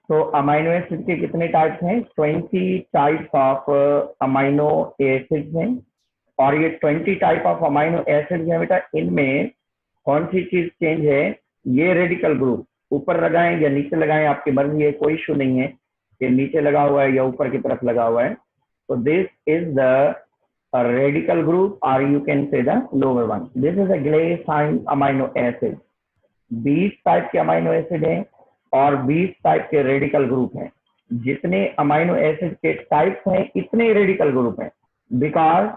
तो amino acid के कितने टाइप्स हैं? 20 टाइप्स ऑफ अमाइनो एसिड्स हैं। और ये 20 टाइप ऑफ अमाइनो एसिड्स हैं बेटा, इनमें कौन सी चीज चेंज है? ये रेडिकल ग्रुप ऊपर लगाएं या नीचे लगाएं, आपकी मर्जी है, कोई इशू नहीं है कि नीचे लगा हुआ है या ऊपर की तरफ लगा हुआ है। तो this is the radical group, or you can say the lower one. This is a glycine amino acid. 20 type के अमाइनो एसिड हैं और 20 टाइप के रेडिकल ग्रुप हैं। जितने अमाइनो एसिड के टाइप्स हैं इतने रेडिकल ग्रुप हैं, because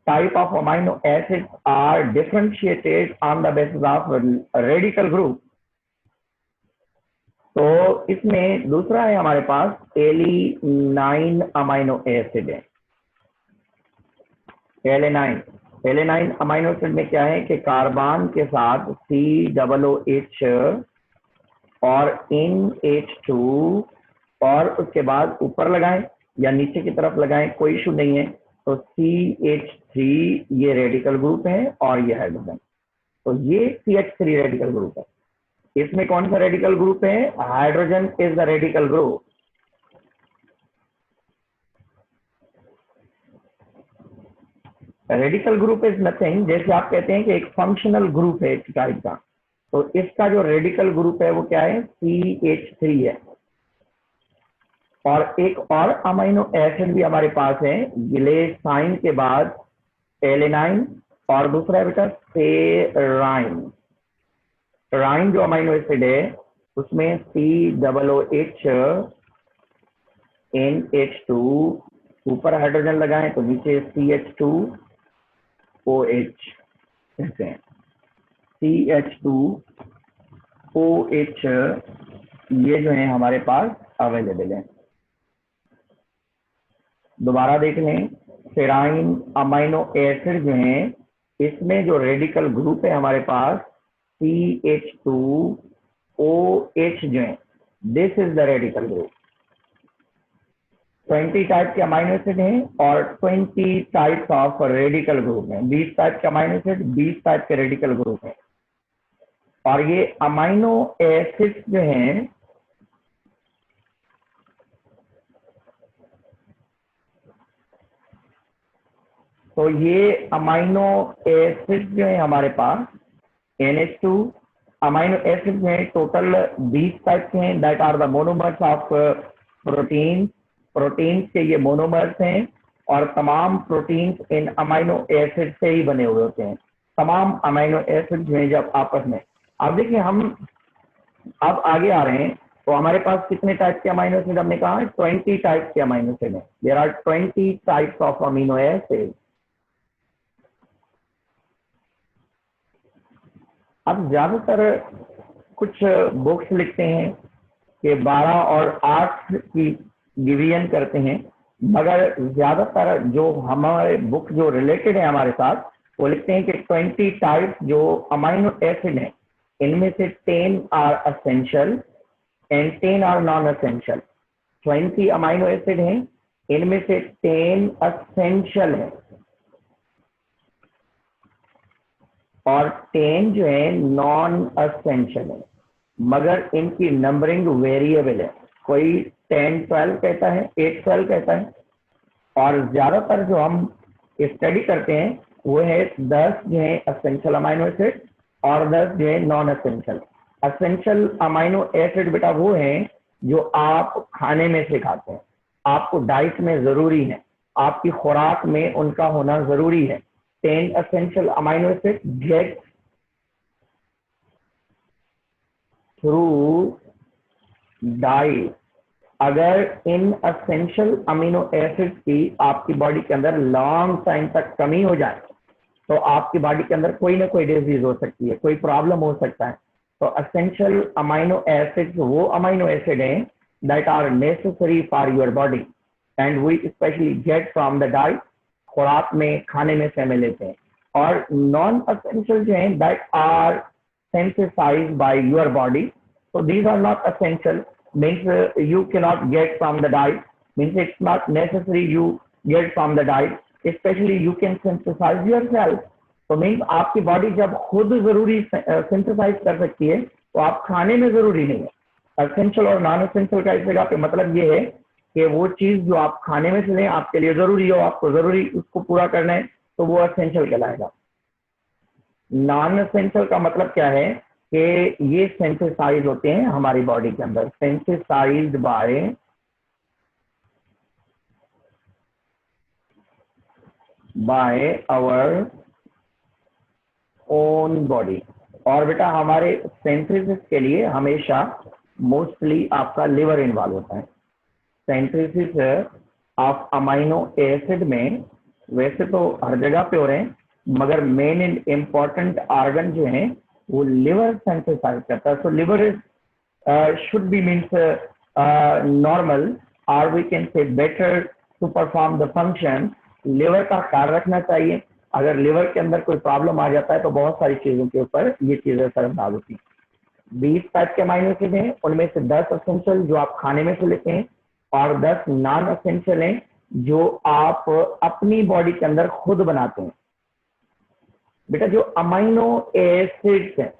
type of amino acid are differentiated on the basis of radical group. तो इसमें दूसरा है हमारे पास एलिनाइन अमाइनो एसिड है। एलेनाइन अमाइनो एसिड में क्या है कि कार्बन के साथ COOH और NH2 और उसके बाद ऊपर लगाएं या नीचे की तरफ लगाएं, कोई इशू नहीं है। तो CH3 ये रेडिकल ग्रुप है और ये हाइड्रोजन, तो ये CH3 रेडिकल ग्रुप है। इसमें कौन सा रेडिकल ग्रुप है? Hydrogen is the radical group. Radical group is nothing, जैसे आप कहते हैं कि एक फंक्शनल ग्रुप है एक टाइप का, तो इसका जो रेडिकल ग्रुप है वो क्या है? CH3 है। और एक और अमाइनो एसिड भी हमारे पास है ग्लेसाइन के बाद एलेनाइन, और दूसरा है बेटा सेराइन। राइन जो अमाइनो एसिड है उसमें COOH NH2 ऊपर हाइड्रोजन लगाएं तो नीचे CH2OH कहते हैं। CH2OH ये जो है हमारे पास अवेलेबल है। दोबारा देख लें, सेराइन अमाइनो एसिड जो है इसमें जो रेडिकल ग्रुप है हमारे पास CH2OH जो है, this is the radical group. 20 type के अमाइनो एसिड हैं और 20 टाइप्स ऑफ रेडिकल ग्रुप हैं। 20 टाइप के अमाइनो एसिड, 20 टाइप के रेडिकल ग्रुप हैं। और ये अमाइनो एसिड जो हैं तो ये अमाइनो एसिड जो है हमारे पास NH2 अमाइनो एसिड में टोटल 20 टाइप के हैं, that are the monomers of protein. Protein के ये मोनोमर्स हैं और तमाम प्रोटीन्स इन अमाइनो एसिड से ही बने हुए होते हैं। तमाम अमाइनो एसिड जो हैं जब आपस में, अब देखिए हम अब आगे आ रहे हैं, तो हमारे पास कितने टाइप के अमाइनो एसिड हमने कहा? 20 टाइप के अमाइनो एसिड हैं। There are 20 types of amino acid. अब ज्यादातर कुछ बुक्स लिखते हैं कि 12 और 8 की डिवीजन करते हैं, मगर ज्यादातर जो हमारे बुक जो रिलेटेड है हमारे साथ वो लिखते हैं कि 20 टाइप जो अमाइनो एसिड हैं इनमें से 10 are essential and 10 are non essential. 20 amino acid हैं, इनमें से 10 असेंशियल है और 10 जो है नॉन असेंशियल है, मगर इनकी नंबरिंग वेरिएबल है। कोई 10-12 कहता है, 8-12 कहता है, और ज्यादातर जो हम स्टडी करते हैं वो है 10 जो है असेंशियल अमाइनो एसिड और 10 जो है non essential. Essential amino acid बेटा वो है जो आप खाने में से खाते हैं, आपको डाइट में जरूरी है, आपकी खुराक में उनका होना जरूरी है। 10 essential amino acids get through diet। अगर इन असेंशियल अमीनो एसिड्स की आपकी बॉडी के अंदर लॉन्ग टाइम तक कमी हो जाए तो आपकी बॉडी के अंदर कोई ना कोई डिजीज हो सकती है, कोई प्रॉब्लम हो सकता है। तो असेंशियल अमीनो एसिड्स वो अमीनो एसिड हैं that are necessary for your body and we specially get from the diet, खुराक में खाने में से हमें लेते हैं। और नॉन असेंशियल जो है that are synthesised by your body, so these are not essential, means you cannot get from the diet, means it's not necessary you get from the diet, especially you can synthesize yourself। तो means आपकी body जब खुद जरूरी synthesise कर सकती है तो आप खाने में जरूरी नहीं है। एसेंशियल और नॉन एसेंशियल का इस जगह पे मतलब ये है कि वो चीज जो आप खाने में से लें आपके लिए जरूरी हो, आपको जरूरी उसको पूरा करना है, तो वो एसेंशियल कहलाएगा। नॉन एसेंशियल का मतलब क्या है कि ये सिंथेसाइज होते हैं हमारी बॉडी के अंदर, synthesised by our own body. और बेटा हमारे सिंथेसिस के लिए हमेशा मोस्टली आपका लिवर इन्वॉल्व होता है। सिंथेसिस ऑफ अमाइनो एसिड में वैसे तो हर जगह पे हो रहे हैं, मगर मेन एंड इम्पॉर्टेंट ऑर्गन जो है वो लिवर सिंथेसाइज करता है। So liver is should be means normal, or we can say better to perform the function। Liver का ख्याल रखना चाहिए। अगर लिवर के अंदर कोई प्रॉब्लम आ जाता है तो बहुत सारी चीजों के ऊपर ये चीजें असरअंदाज होती हैं। 20 टाइप के अमाइनो एसिड हैं, उनमें से 10 एसेंशियल जो आप खाने में से लेते हैं और 10 नॉन एसेंशियल हैं जो आप अपनी बॉडी के अंदर खुद बनाते हैं। बेटा जो अमाइनो एसिड्स हैं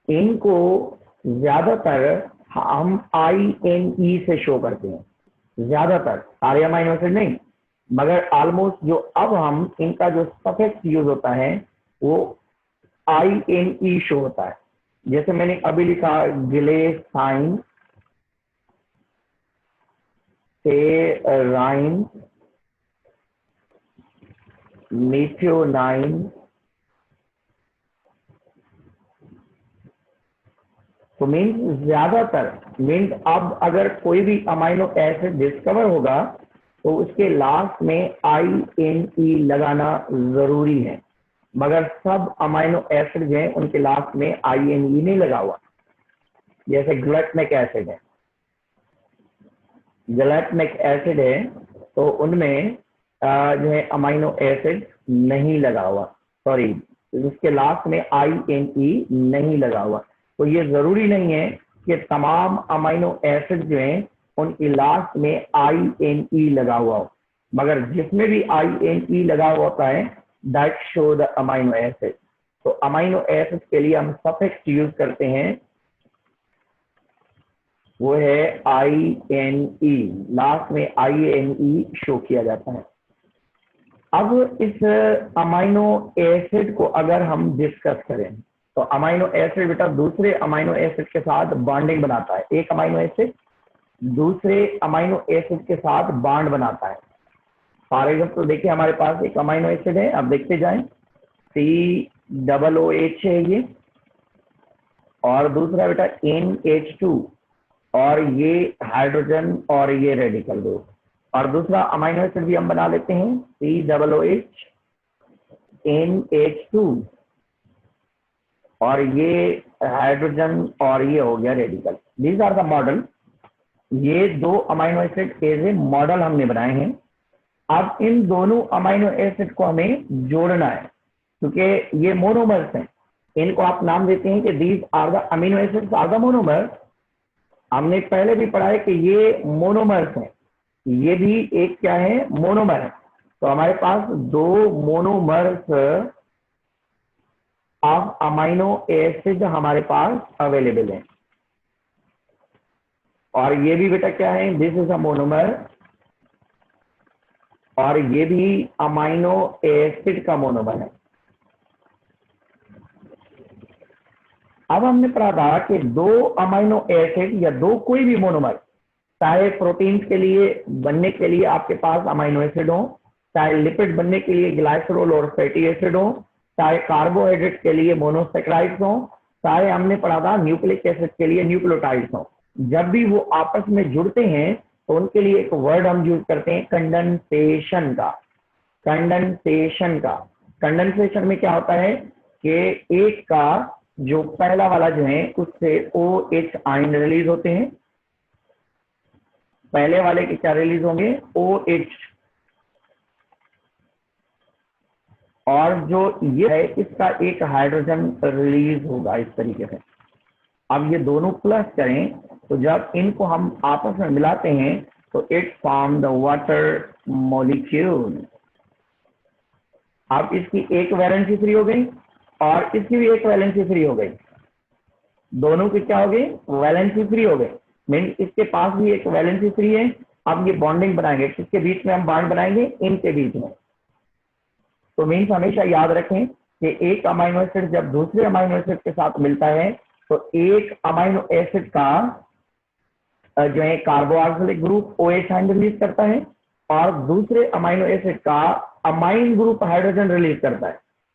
इनको ज्यादातर हम INE से शो करते हैं, ज्यादातर सारे अमाइनो एसिड नहीं, मगर ऑलमोस्ट जो अब हम इनका जो सफिक्स यूज होता है वो INE शो होता है। जैसे मैंने अभी लिखा ग्लेसाइन, सेराइन, मेथियोनाइन, तो मीन्स ज्यादातर मीन्स अब अगर कोई भी अमाइनो एसिड डिस्कवर होगा तो उसके लास्ट में INE लगाना जरूरी है, मगर सब अमाइनो एसिड जो है उनके लास्ट में INE नहीं लगा हुआ। जैसे ग्लूटामिक एसिड है, ग्लूटामिक एसिड है तो उनमें जो है अमाइनो एसिड नहीं लगा हुआ, सॉरी उसके लास्ट में INE नहीं लगा हुआ। तो ये जरूरी नहीं है कि तमाम अमाइनो एसिड जो हैं उनकी लास्ट में INE लगा हुआ हो, मगर जिसमें भी INE लगा हुआ होता है that show the amino acid. तो अमाइनो एसिड के लिए हम सफिक्स यूज करते हैं, वो है INE, लास्ट में INE शो किया जाता है। अब इस अमाइनो एसिड को अगर हम डिस्कस करें तो अमाइनो एसिड बेटा दूसरे अमाइनो एसिड के साथ बॉन्डिंग बनाता है। एक अमाइनो एसिड दूसरे अमाइनो एसिड के साथ बॉन्ड बनाता है। फॉर एग्जाम्पल देखिए हमारे पास एक अमाइनो एसिड है, अब देखते जाएं, COOH है ये, और दूसरा बेटा NH2, और ये हाइड्रोजन और ये रेडिकल ग्रुप। और दूसरा अमाइनो एसिड भी हम बना लेते हैं COOH NH2, और ये हाइड्रोजन और ये हो गया radical. These are the model. ये दो amino acid as a model हमने बनाए हैं। अब इन दोनों अमाइनो एसिड को हमें जोड़ना है क्योंकि ये मोनोमर्स हैं। इनको आप नाम देते हैं कि these are the amino acids are the monomers. हमने पहले भी पढ़ा है कि ये मोनोमर्स हैं, ये भी एक क्या है मोनोमर है। तो हमारे पास दो मोनोमर्स ऑफ अमाइनो एसिड हमारे पास अवेलेबल है, और ये भी बेटा क्या है, दिस इज अ मोनोमर, और ये भी अमाइनो एसिड का मोनोमर है। अब हमने पढ़ा था कि दो अमाइनो एसिड या दो कोई भी मोनोमर, चाहे प्रोटीन के लिए बनने के लिए आपके पास अमाइनो एसिड हो, चाहे लिपिड बनने के लिए ग्लाइसरोल और फैटी एसिड हो, चाहे कार्बोहाइड्रेट के लिए मोनोसेक्राइड्स हो, चाहे हमने पढ़ा था न्यूक्लिक एसिड के लिए न्यूक्लियोटाइड्स हो, जब भी वो आपस में जुड़ते हैं तो उनके लिए एक वर्ड हम यूज करते हैं कंडेंसेशन का। कंडेंसेशन का, कंडेंसेशन में क्या होता है कि एक का जो पहला वाला जो है उससे OH आयन रिलीज होते हैं, पहले वाले के क्या रिलीज होंगे OH, और जो ये है इसका एक हाइड्रोजन रिलीज होगा इस तरीके से। अब ये दोनों प्लस करें तो जब इनको हम आपस में मिलाते हैं तो it form the water molecule. अब इसकी एक वैलेंसी फ्री हो गई और इसकी भी एक वैलेंसी फ्री हो गई, दोनों की क्या हो गई वैलेंसी फ्री हो गई। मीन इसके पास भी एक वैलेंसी फ्री है। अब ये बॉन्डिंग बनाएंगे, किसके बीच में हम बॉन्ड बनाएंगे, इनके बीच में। तो मीन्स हमेशा याद रखें कि एक अमाइनो एसिड जब दूसरे अमाइनो एसिड के साथ मिलता है तो एक अमाइनो एसिड का जो है carboxylic group OH ion release करता है और दूसरे अमाइनो एसिड का अमाइन ग्रुप हाइड्रोजन रिलीज करता है।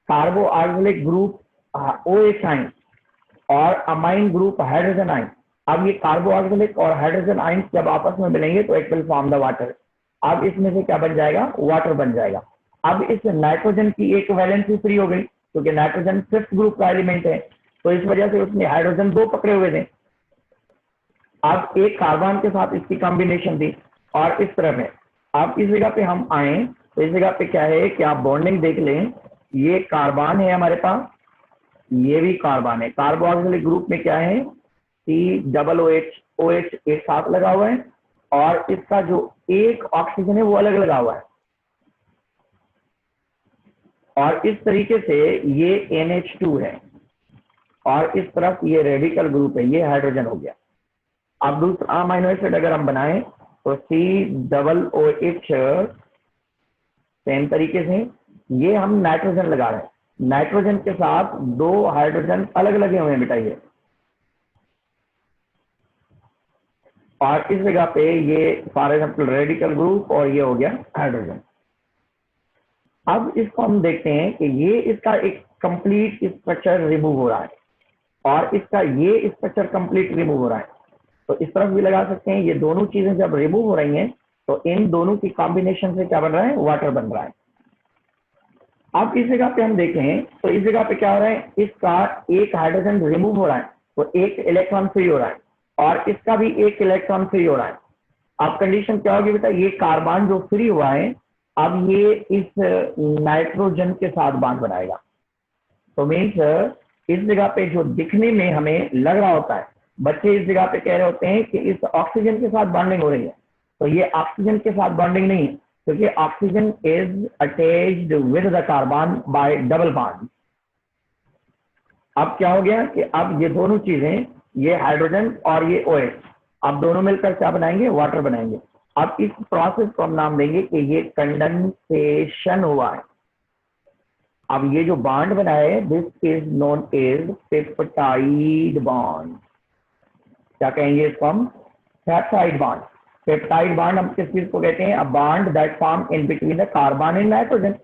कार्बोक्सिलिक ग्रुप OH आयन और अमाइन ग्रुप हाइड्रोजन आयन। अब ये कार्बोक्सिलिक और हाइड्रोजन आयन जब आपस में मिलेंगे तो it will form the water. अब इसमें से क्या बन जाएगा, वाटर बन जाएगा। अब इस नाइट्रोजन की एक वैलेंसी फ्री हो गई क्योंकि नाइट्रोजन फिफ्थ ग्रुप का एलिमेंट है, तो इस वजह से उसने हाइड्रोजन 2 पकड़े हुए थे। अब एक कार्बन के साथ इसकी कॉम्बिनेशन थी और इस तरह में। अब इस जगह पे हम आए तो इस जगह पे क्या है कि आप बॉन्डिंग देख लें, ये कार्बन है हमारे पास, ये भी कार्बन है। कार्बोक्सिलिक ग्रुप में क्या है, COOH एक साथ लगा हुआ है और इसका जो एक ऑक्सीजन है वो अलग लगा हुआ है। और इस तरीके से ये NH2 है और इस तरफ ये रेडिकल ग्रुप है, ये हाइड्रोजन हो गया। अब दूसरा अमाइनो एसिड अगर हम बनाएं तो COOH सेम तरीके से ये हम नाइट्रोजन लगा रहे हैं, नाइट्रोजन के साथ 2 हाइड्रोजन अलग लगे हुए हैं बेटा और इस जगह पे ये फॉर एग्जाम्पल रेडिकल ग्रुप और ये हो गया हाइड्रोजन। अब इसको हम देखते हैं कि ये इसका एक कंप्लीट स्ट्रक्चर रिमूव हो रहा है और इसका ये स्ट्रक्चर कंप्लीट रिमूव हो रहा है। तो इस तरफ भी लगा सकते हैं। ये दोनों चीजें जब रिमूव हो रही हैं तो इन दोनों की कॉम्बिनेशन से क्या बन रहा है, वाटर बन रहा है। अब इस जगह पे हम देखें तो इस जगह पे क्या हो रहा है, इसका एक हाइड्रोजन रिमूव हो रहा है तो एक इलेक्ट्रॉन फ्री हो रहा है और इसका भी एक इलेक्ट्रॉन फ्री हो रहा है। अब कंडीशन क्या होगी बेटा, ये कार्बन जो फ्री हुआ है अब ये इस नाइट्रोजन के साथ बॉन्ड बनाएगा। तो मीन्स इस जगह पे जो दिखने में हमें लग रहा होता है, बच्चे इस जगह पे कह रहे होते हैं कि इस ऑक्सीजन के साथ बॉन्डिंग हो रही है, तो ये ऑक्सीजन के साथ बॉन्डिंग नहीं है क्योंकि oxygen is attached with the carbon bye double bond. अब क्या हो गया कि अब ये दोनों चीजें, ये हाइड्रोजन और ये OH, अब दोनों मिलकर क्या बनाएंगे, वाटर बनाएंगे। अब इस प्रोसेस को हम नाम देंगे कि ये कंडेंसेशन हुआ है। अब ये जो बॉन्ड बना है this is known as peptide bond. क्या कहेंगे इसको हम, पेप्टाइड बॉन्ड। पेप्टाइड बॉन्ड हम किस चीज को कहते हैं, a bond that form in between the carbon and nitrogen.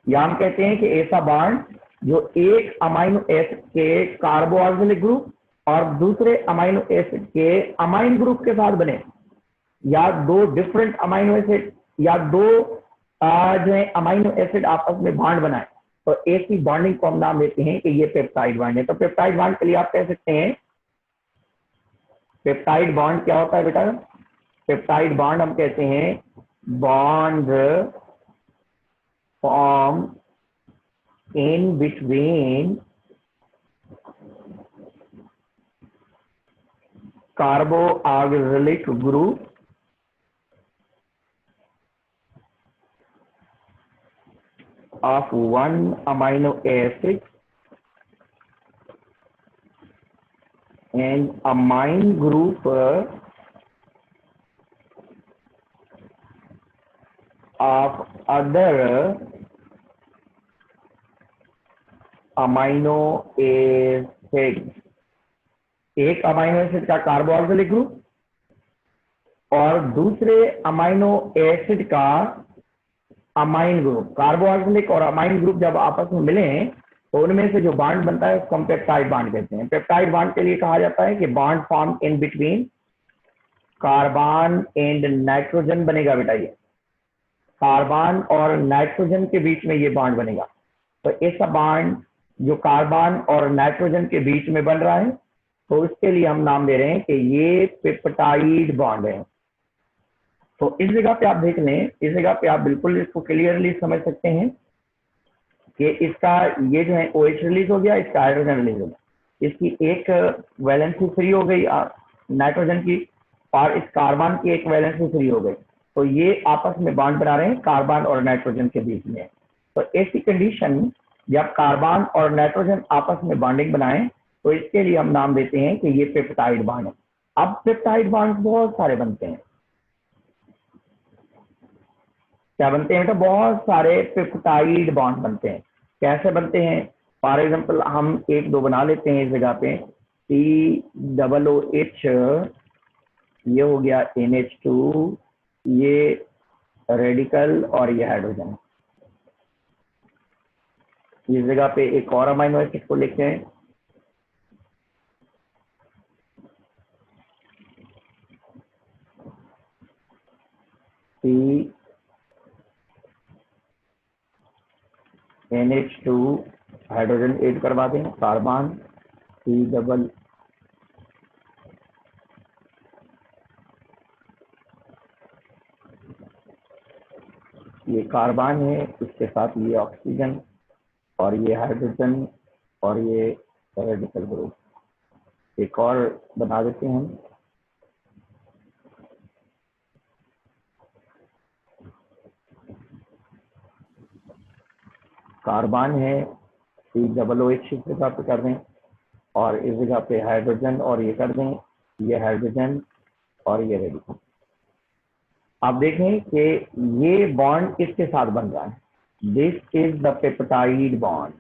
या हम कहते हैं कि ऐसा बॉन्ड जो एक अमाइनो एसिड के कार्बोक्सिलिक ग्रुप और दूसरे अमाइनो एसिड के अमाइन ग्रुप के साथ बने, या 2 डिफरेंट अमाइनो एसिड या 2 जो है अमाइनो एसिड आपस में बॉन्ड बनाए, तो ऐसी बॉन्डिंग को हम नाम देते हैं कि ये पेप्टाइड बॉन्ड है। तो पेप्टाइड बॉन्ड के लिए आप कह सकते हैं, पेप्टाइड बॉन्ड क्या होता है बेटा, पेप्टाइड बॉन्ड हम कहते हैं bond form in between carboxylic group of one amino acid and amine group of other amino acid। एक अमाइनो एसिड का कार्बोक्सिलिक ग्रुप और दूसरे अमाइनो एसिड का अमाइन ग्रुप। कार्बोक्सिलिक और अमाइन ग्रुप जब आपस में मिले तो उनमें से जो बॉन्ड बनता है उसको हम पेप्टाइड बॉन्ड कहते हैं। पेप्टाइड बॉन्ड के लिए कहा जाता है कि bond form in between carbon and nitrogen बनेगा बेटा। ये कार्बन और नाइट्रोजन के बीच में ये बॉन्ड बनेगा। तो ऐसा बॉन्ड जो कार्बन और नाइट्रोजन के बीच में बन रहा है तो उसके लिए हम नाम दे रहे हैं कि ये पेप्टाइड बॉन्ड है। तो इस जगह पे आप देख लें, इस जगह पे आप बिल्कुल इसको क्लियरली समझ सकते हैं कि इसका ये जो है OH रिलीज हो गया, इसका हाइड्रोजन रिलीज हो गया, इसकी एक वैलेंसी फ्री हो गई नाइट्रोजन की और इस कार्बन की एक वैलेंसी फ्री हो गई। तो ये आपस में बॉन्ड बना रहे हैं कार्बन और नाइट्रोजन के बीच में। तो ऐसी कंडीशन जब कार्बन और नाइट्रोजन आपस में बॉन्डिंग बनाएं तो इसके लिए हम नाम देते हैं कि ये पेप्टाइड बॉन्ड है। अब पेप्टाइड बॉन्ड बहुत सारे बनते हैं। क्या बनते हैं बेटा? बहुत सारे पेप्टाइड बॉन्ड बनते हैं। कैसे बनते हैं? फॉर एग्जाम्पल हम एक दो बना लेते हैं इस जगह पे। COOH, ये हो गया NH2, ये रेडिकल और ये हाइड्रोजन। इस जगह पे एक और अमाइनो एसिड को लिखते हैं, NH2, हाइड्रोजन ऐड करवा दें, कार्बन C डबल, ये कार्बन है, इसके साथ ये ऑक्सीजन और ये हाइड्रोजन और ये रेडिकल ग्रुप। एक और बना देते हैं हम, कार्बन है, COOH इस जगह पे कर दें और इस जगह पे हाइड्रोजन और ये कर दें, ये हाइड्रोजन और ये रेडिकल। आप देखें कि ये बॉन्ड किसके साथ बन रहा है? This is the peptide bond.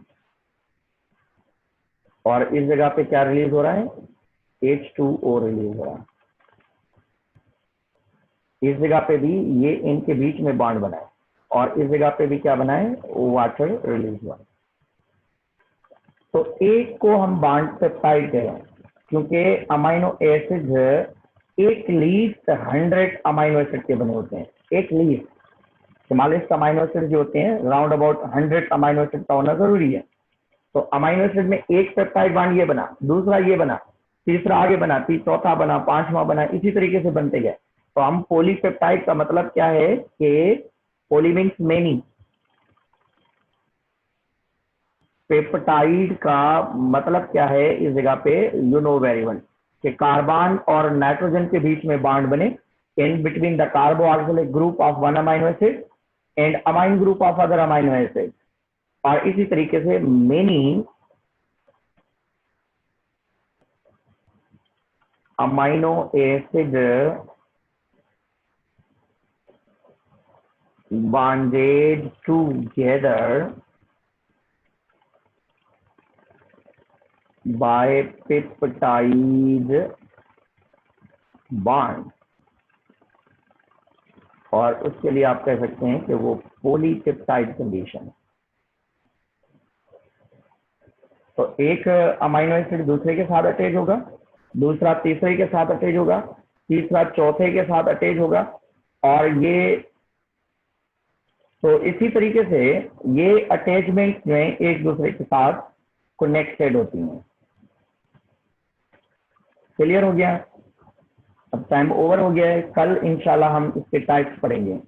और इस जगह पे क्या रिलीज हो रहा है? H2O रिलीज हो रहा है। इस जगह पे भी ये इनके बीच में बॉन्ड बना है और इस जगह पे भी क्या बना है? वाटर रिलीज हुआ। तो एक को हम बॉन्ड पेप्टाइड कहें क्योंकि अमाइनो एसिड एक लीस्ट 100 अमाइनो एसिड के बने होते हैं। एक लीस्ट 44 अमाइनो एसिड जो होते हैं, राउंड अबाउट 100 अमाइनो एसिड का होना जरूरी है। तो अमाइनो एसिड में एक पेप्टाइड बॉन्ड ये बना, दूसरा ये बना, तीसरा आगे बना, चौथा बना, पांचवा बना, इसी तरीके से बनते गए। तो हम पॉलीपेप्टाइड का मतलब क्या है कि पॉली मीन्स मेनी, पेप्टाइड का मतलब क्या है इस जगह पे यू नो वेरी वेल कि कार्बन और नाइट्रोजन के बीच में बॉन्ड बने in between the carboxylic group of one amino acid and amine group of other amino acid. और इसी तरीके से many amino acid bonded together by peptide bond, और उसके लिए आप कह सकते हैं कि वो पॉलीपेप्टाइड कंडीशन। तो एक अमाइनो एसिड दूसरे के साथ अटैच होगा, दूसरा तीसरे के साथ अटैच होगा, तीसरा चौथे के साथ अटैच होगा, और ये तो इसी तरीके से ये अटैचमेंट में एक दूसरे के साथ कनेक्टेड होती हैं। क्लियर हो गया? अब टाइम ओवर हो गया है। कल इंशाल्लाह हम इसके टाइप्स पढ़ेंगे।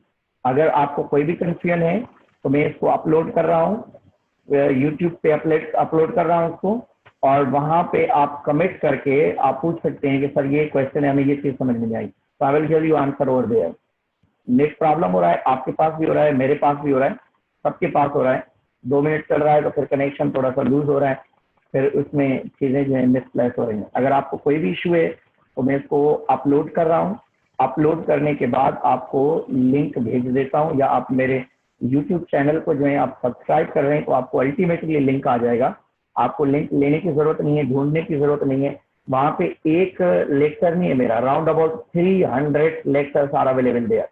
अगर आपको कोई भी कंफ्यूजन है तो मैं इसको अपलोड कर रहा हूँ, यूट्यूब पे अपलोड कर रहा हूँ उसको, और वहां पे आप कमेंट करके आप पूछ सकते हैं कि सर ये क्वेश्चन है, हमें ये चीज समझ में नहीं आई, तो I will give you answer over there. Net problem हो रहा है, आपके पास भी हो रहा है, मेरे पास भी हो रहा है, सबके पास हो रहा है। 2 मिनट चल रहा है तो फिर कनेक्शन थोड़ा सा लूज हो रहा है, फिर उसमें चीजें जो है मिसप्लेस हो रही हैं। अगर आपको कोई भी इशू है तो मैं इसको अपलोड कर रहा हूँ, अपलोड करने के बाद आपको लिंक भेज देता हूँ, या आप मेरे यूट्यूब चैनल को जो है आप सब्सक्राइब कर रहे हैं तो आपको अल्टीमेटली लिंक आ जाएगा। आपको लिंक लेने की जरूरत नहीं है, ढूंढने की जरूरत नहीं है। वहां पे एक लेक्चर नहीं है मेरा, round about 300 lectures are available there,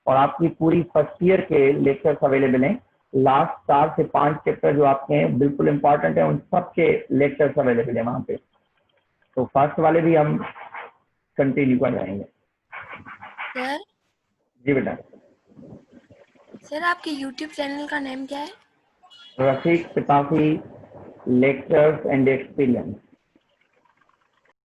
और आपकी पूरी फर्स्ट ईयर के लेक्चर्स अवेलेबल हैं। लास्ट 4 से 5 चैप्टर जो आपके हैं बिल्कुल इंपॉर्टेंट है, उन सबके लेक्चर्स अवेलेबल है वहां पे। तो फर्स्ट वाले भी हम कंटिन्यू कर जाएंगे। सर जी बेटा। सर आपके यूट्यूब चैनल का नेम क्या है? रफीक सिपाही लेक्चर्स एंड एक्सपीरियंस।